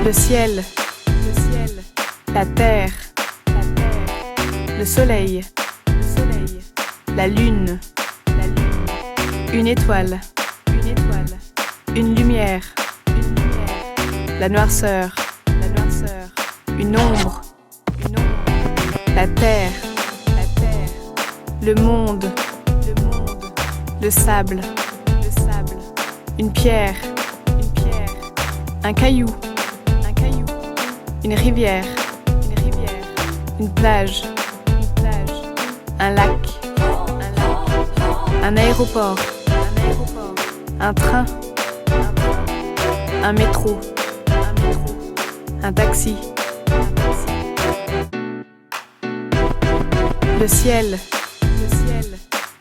Le ciel, la terre, le soleil, la lune, une étoile, une lumière, la noirceur, une ombre, la terre, le monde, le sable, une pierre, un caillou, une rivière, une plage, un lac, un aéroport, un train, un métro, un taxi. Le ciel,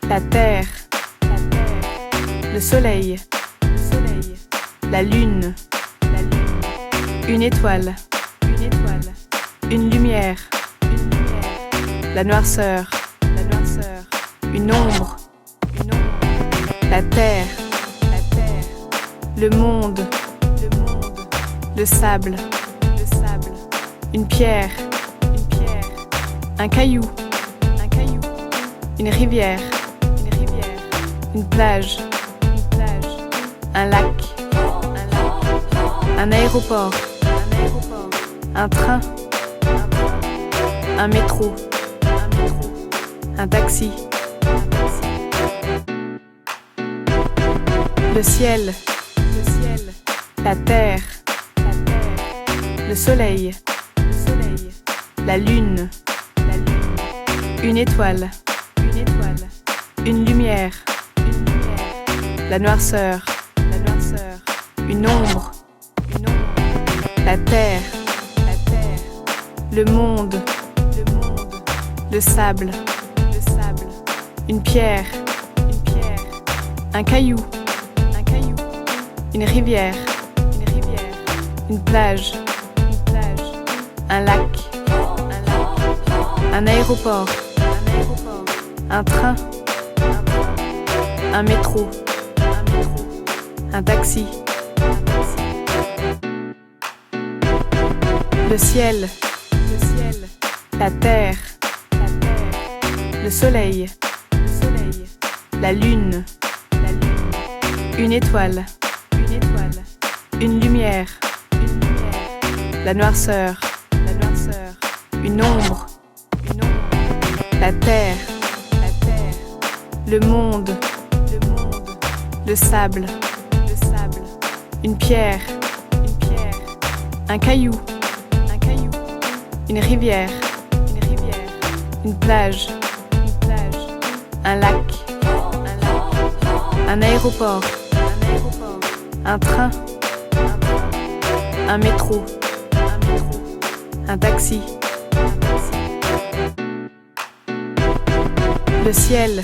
la terre, le soleil, la lune, une étoile, une lumière, la noirceur, une ombre, la terre, le monde, le sable, une pierre, un caillou, une rivière, une plage, un lac, un aéroport, un train, un métro, un taxi. Le ciel, la terre, le soleil, la lune, une étoile, une lumière, la noirceur, une ombre, la terre, le monde, le sable, une pierre, un caillou, une rivière, une plage, un lac, un aéroport, un train, un métro, un taxi. Le ciel, la terre, le soleil, la lune, une étoile, une lumière, la noirceur, une ombre, la terre, le monde, le sable, une pierre, un caillou, une rivière, une plage, un lac, un aéroport, un train, un métro, un taxi. Le ciel,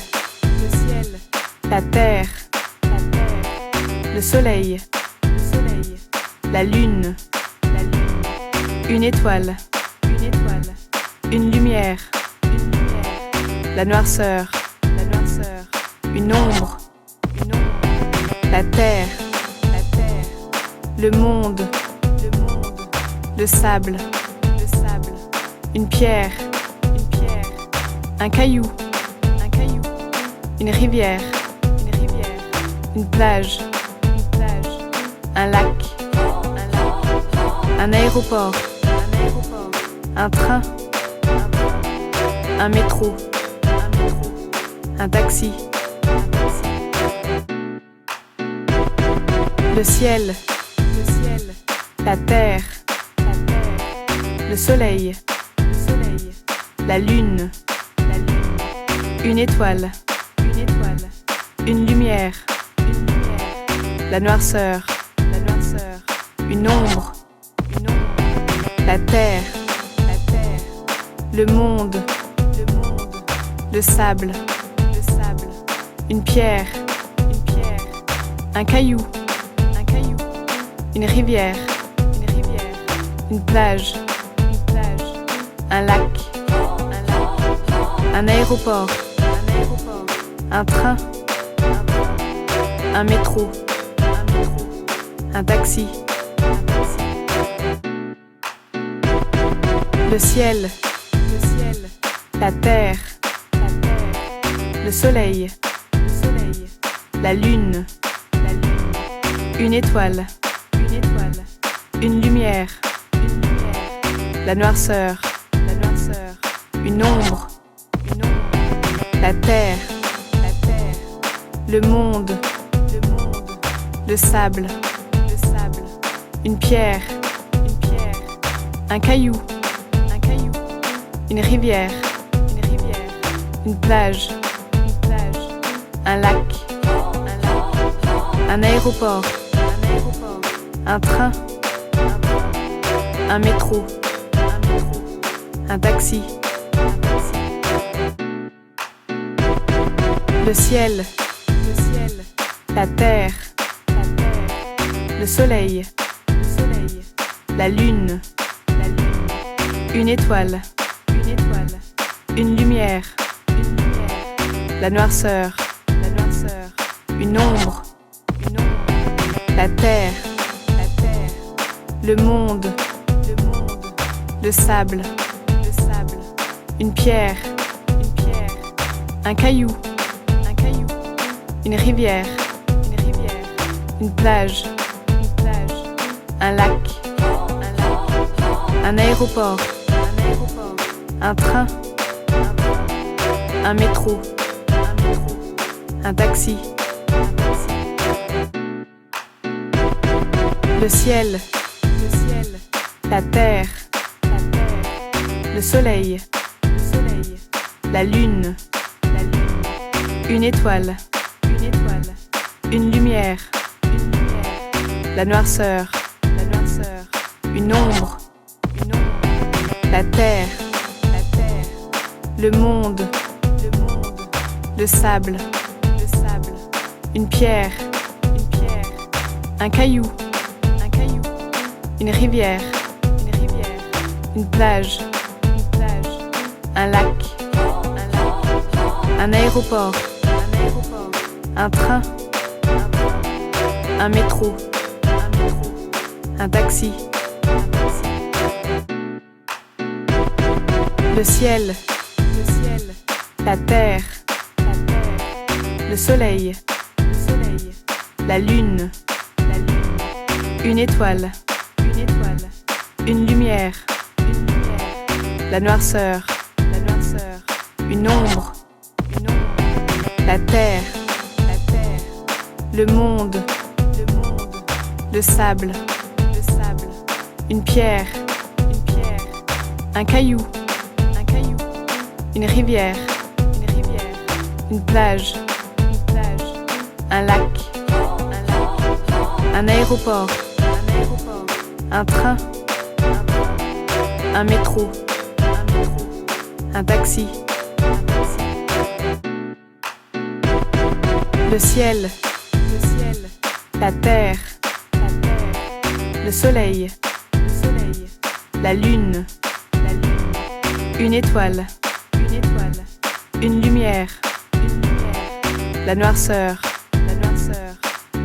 la terre, le soleil, la lune, une étoile, une lumière, la noirceur, une ombre, la terre, le monde, le sable, une pierre, un caillou, une rivière, une plage, un lac, un aéroport, un train, un métro, un taxi. Le ciel, la terre, le soleil, la lune, une étoile, une lumière, la noirceur, une ombre, la terre, le monde, le sable, une pierre, un caillou, une rivière, une plage, un lac, un aéroport, un train, un métro, un taxi. Le ciel, la terre, le soleil, la lune, une étoile, une lumière, la noirceur, une ombre, la terre, le monde, le sable, une pierre, un caillou, une rivière, une plage, un lac, un aéroport, un train, un métro, un taxi, le ciel, la terre, le soleil, la lune, une étoile, une lumière, la noirceur, une ombre, la terre, le monde, le sable, une pierre, un caillou, une rivière, une plage, un lac, un aéroport, un train, un métro, un taxi, le ciel, la terre, le soleil, la lune, une étoile, une lumière, la noirceur, une ombre, la terre, le monde, le sable, une pierre, un caillou, une rivière, une plage, un lac, un aéroport, un train, un métro, un taxi, le ciel, la terre, le soleil, la lune, une étoile, une lumière, la noirceur, une ombre, la terre, le monde, le sable, une pierre, un caillou, une rivière, une plage, un lac, un aéroport, un train, un métro, un taxi, le ciel, la terre, le soleil, la lune, une étoile, une lumière, la noirceur,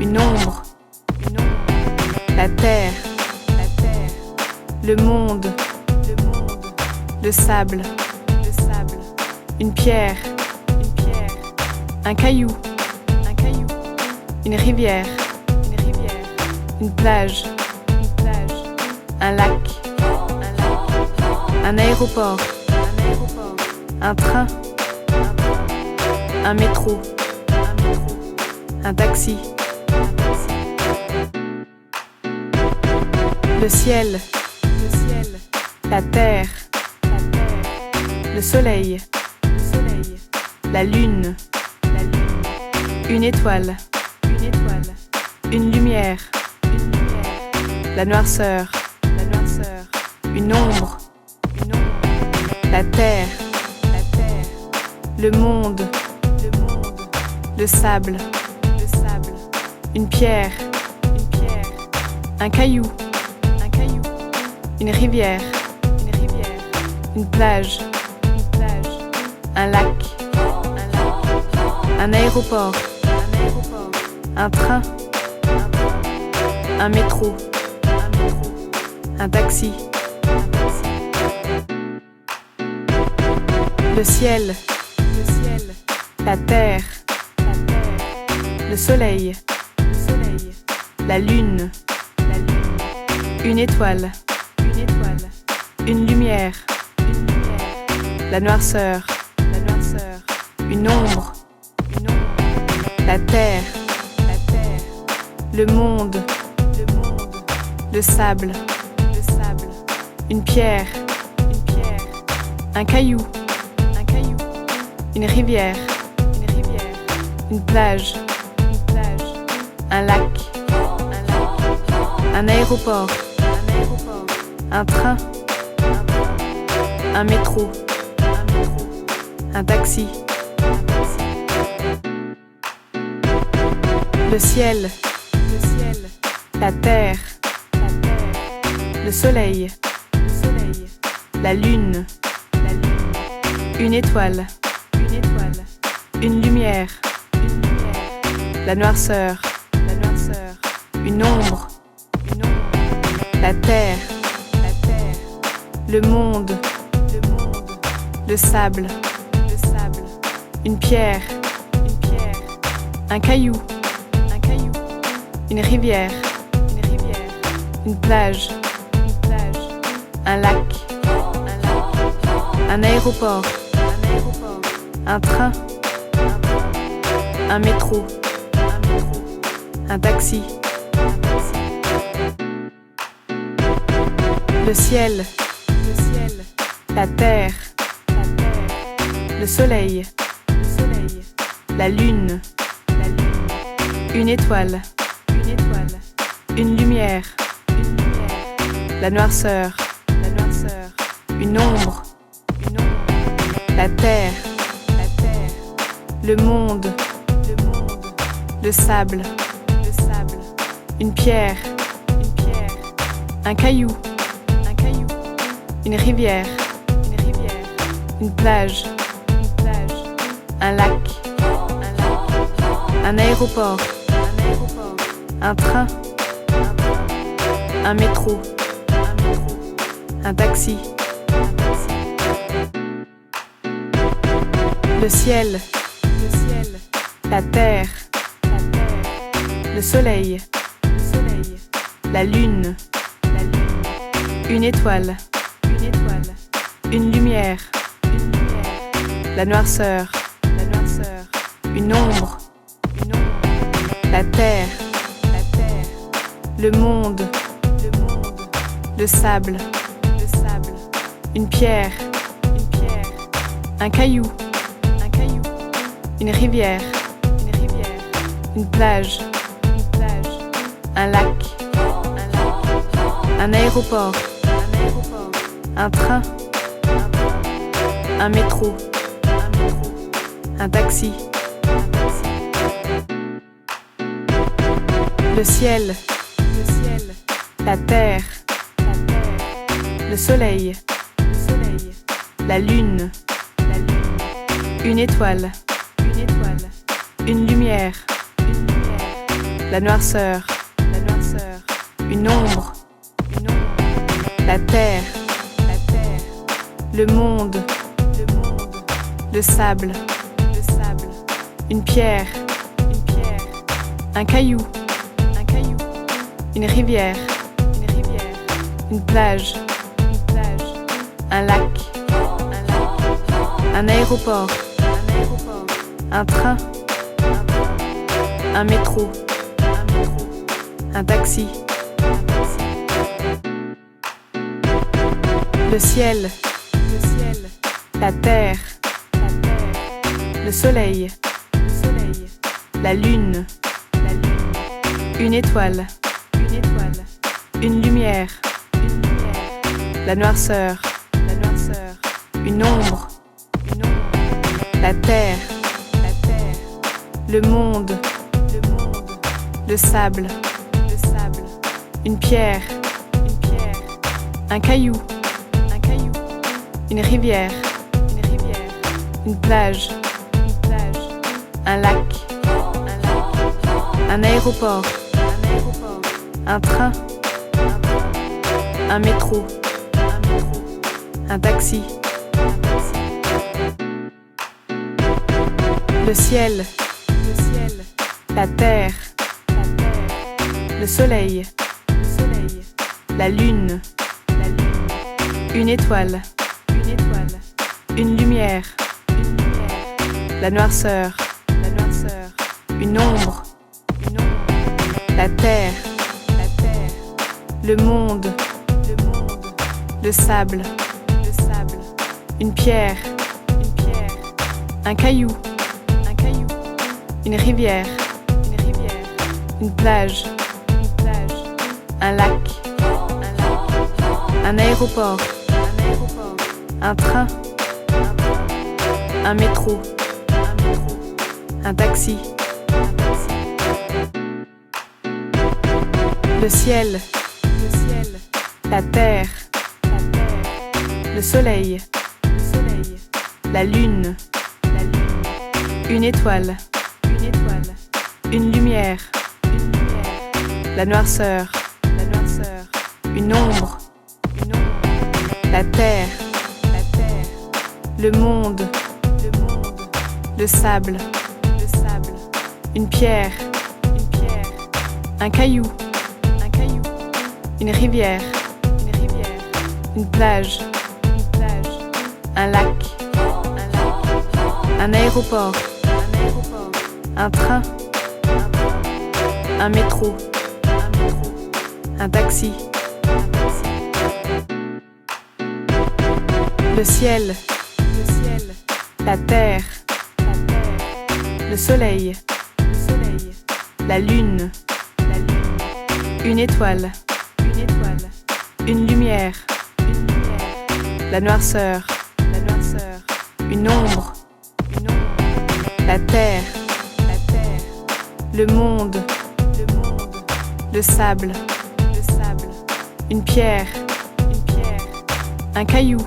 une ombre, la terre, le monde, le sable, une pierre, un caillou, une rivière, une plage, un lac, un aéroport, un train, un métro, un taxi, le ciel, la terre, le soleil, la lune, une étoile, une lumière, la noirceur, une ombre, la terre, le monde, le sable, une pierre, un caillou, une rivière, une plage, un lac, un aéroport, un train, un métro, un taxi, Le ciel, la terre, le soleil, la lune, une étoile, une lumière, la noirceur, une ombre, la terre, le monde, le sable, une pierre, un caillou, une rivière, une plage, un lac, un aéroport, un train, un métro, un taxi, le ciel, la terre, le soleil, la lune, une étoile, une lumière, la noirceur, une ombre, la terre, le monde, le sable, une pierre, un caillou, une rivière, une plage, un lac, un aéroport, un train, un métro, un taxi, le ciel, la terre, le soleil, la lune, une étoile, une lumière, la noirceur, une ombre, la terre, le monde, le sable, une pierre, un caillou, une rivière, une plage, un lac, un aéroport, un train, un métro, un taxi, le ciel, la terre, le soleil, la lune, une étoile, une lumière, la noirceur, une ombre, la terre, le monde, le sable, une pierre, un caillou, une rivière, une plage, un lac, un aéroport, un train, un métro, un taxi, le ciel, la terre, le soleil, la lune, une étoile, une lumière, la noirceur, une ombre, la terre, le monde, le sable, une pierre, un caillou, une rivière, une plage, un lac, un aéroport, un train, un métro, un taxi, le ciel, la terre, le soleil, la lune, une étoile, une lumière, la noirceur, une ombre, la terre, le monde, le sable, une pierre, un caillou, une rivière, une plage, un lac, un aéroport, un train, un métro, un taxi, Le ciel, la terre, le soleil, la lune, une étoile, une lumière, la noirceur, une ombre, la terre, le monde, le sable, une pierre, un caillou, une rivière, une plage, un lac, un aéroport, un train, un métro, un taxi, le ciel, la terre, le soleil, la lune, une étoile, une lumière, la noirceur, une ombre, la terre, le monde, le sable, une pierre, un caillou, une rivière, une plage, un lac, un aéroport, un train, un métro, un taxi, le ciel, la terre, le soleil, la lune, une étoile, une lumière, la noirceur, une ombre, la terre, le monde, le sable, une pierre, un caillou,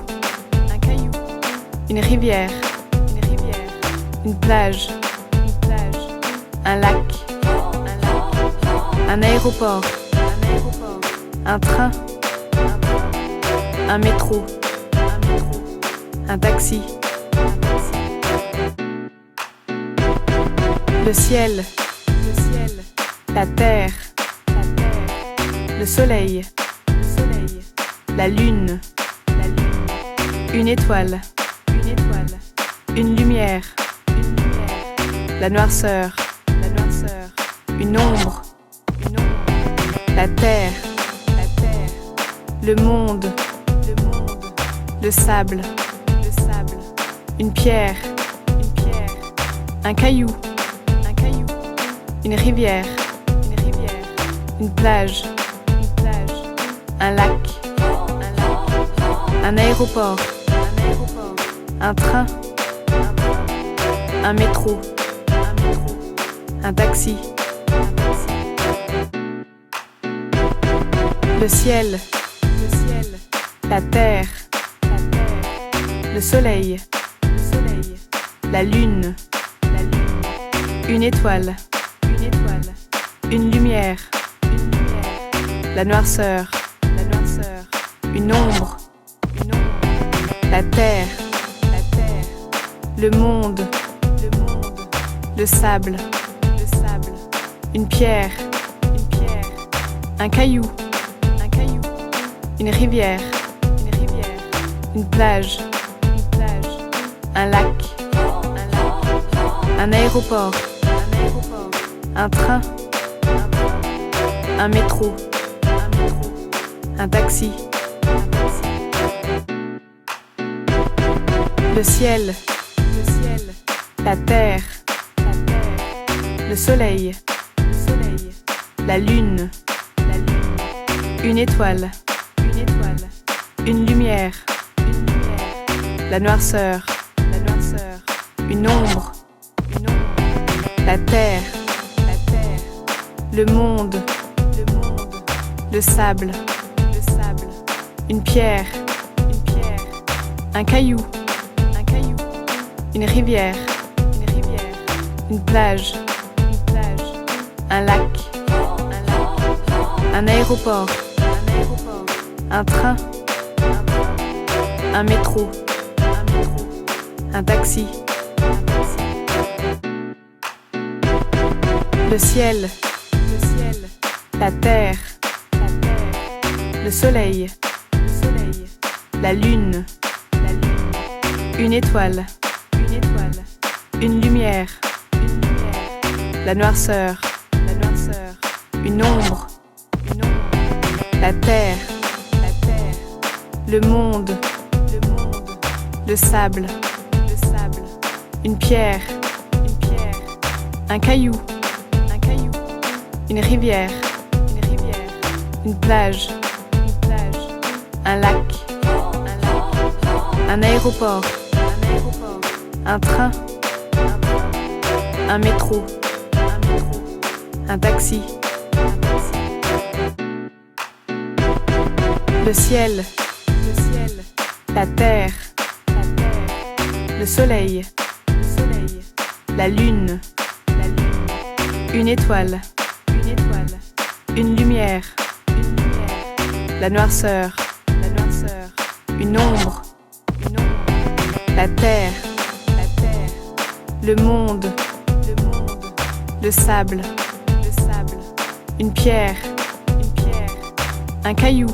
une rivière, une plage, un lac, un aéroport, un train, un métro, un taxi, le ciel, la terre, le soleil, la lune, une étoile, une lumière, la noirceur, une ombre, la terre, le monde, le sable, une pierre, un caillou, une rivière, une plage, un lac, un aéroport, un train, un métro, un taxi, le ciel, la terre, le soleil, la lune, une étoile, une lumière, la noirceur, une ombre, la terre, le monde, le sable, une pierre, un caillou, une rivière, une plage, un lac, un aéroport, un train, un métro, un taxi, le ciel, la terre, le soleil, la lune, une étoile, une lumière, la noirceur, une ombre, la terre, le monde, le sable, une pierre, un caillou, une rivière, une plage, un lac, un aéroport, un train, un métro, un taxi. Le ciel, la terre, le soleil, la lune, une étoile, une lumière, la noirceur, une ombre, la terre, le monde, le sable, une pierre, un caillou, une rivière, une plage, un lac, un aéroport, un train, un métro, un taxi, le ciel, la terre, le soleil, la lune, une étoile, une lumière, la noirceur, une ombre, la terre, le monde, le sable, une pierre, un caillou,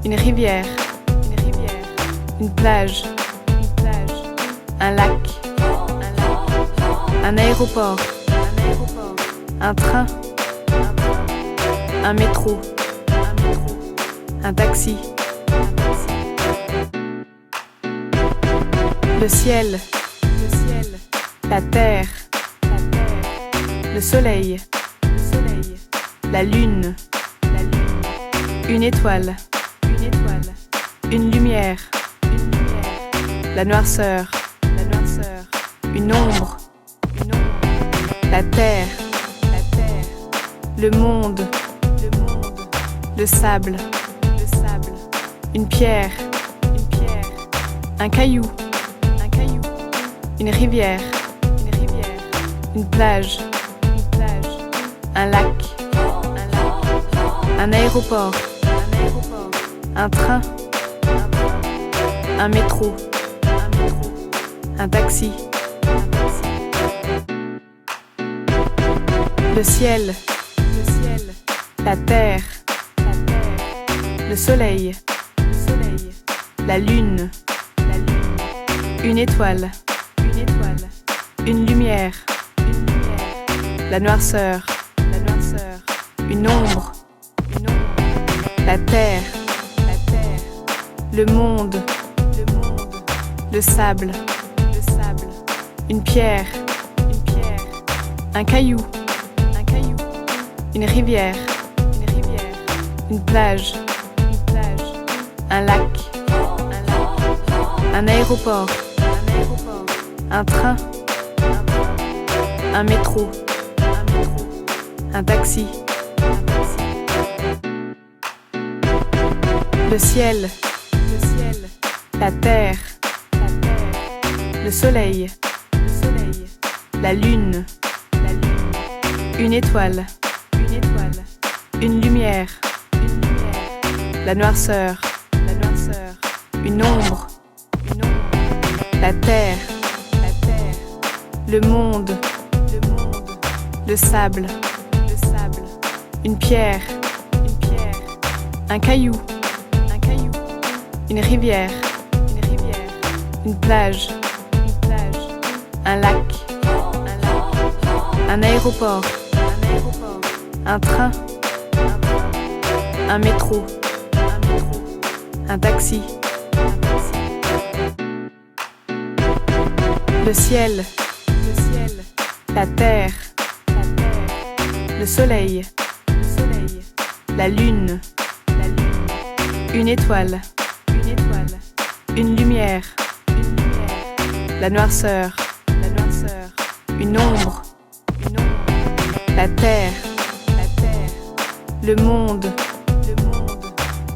une rivière, une plage, un lac, un aéroport, un train, un métro, un taxi, le ciel, la terre, le soleil, la lune, une étoile, une lumière, la noirceur, une ombre, la terre, le monde, le sable, une pierre, un caillou, une rivière, une plage, un lac, un aéroport, un train, un métro, un taxi, le ciel, la terre, le soleil, la lune, une étoile, une lumière, la noirceur, une ombre, la terre, le monde, le sable, une pierre, un caillou, une rivière, une plage, un lac, un aéroport, un train, un métro, un taxi, le ciel, la terre, le soleil, la lune, une étoile, une lumière, la noirceur, une ombre, la terre, le monde, le sable, une pierre, un caillou, une rivière, une plage, un lac, un aéroport, un train, un métro, un taxi, le ciel, la terre, le soleil, la lune, une étoile, une lumière, la noirceur, une ombre, la terre, le monde,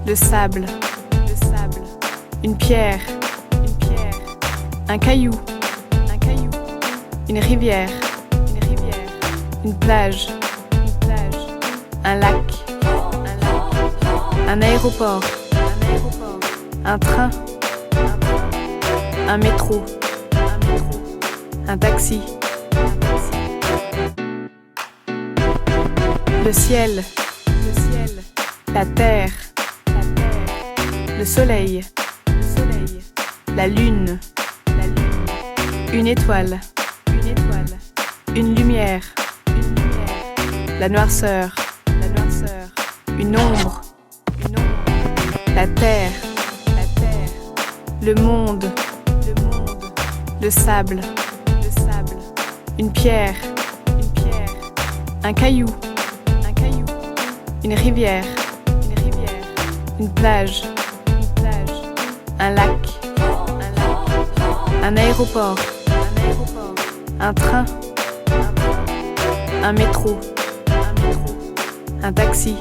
le sable, une pierre, un caillou, une rivière, une plage, un lac, un aéroport, un train, un métro, un taxi, Le ciel, la terre, le soleil, la lune, une étoile, une lumière, la noirceur, une ombre, la terre, le monde, le sable, une pierre, un caillou, une rivière, une plage, un lac, un aéroport, un train, un métro, un taxi.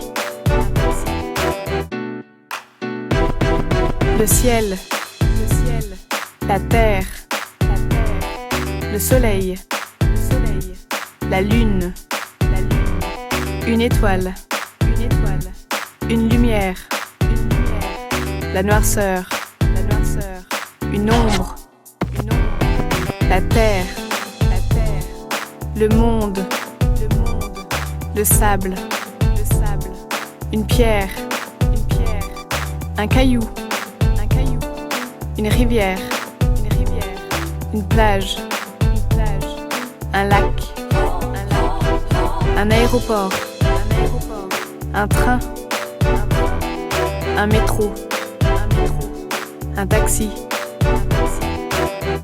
Le ciel, la terre, le soleil, la lune, une étoile, une lumière, la noirceur, une ombre, la terre, le monde, le sable, une pierre, un caillou, une rivière, une plage, un lac, un aéroport, un train, un métro, un taxi.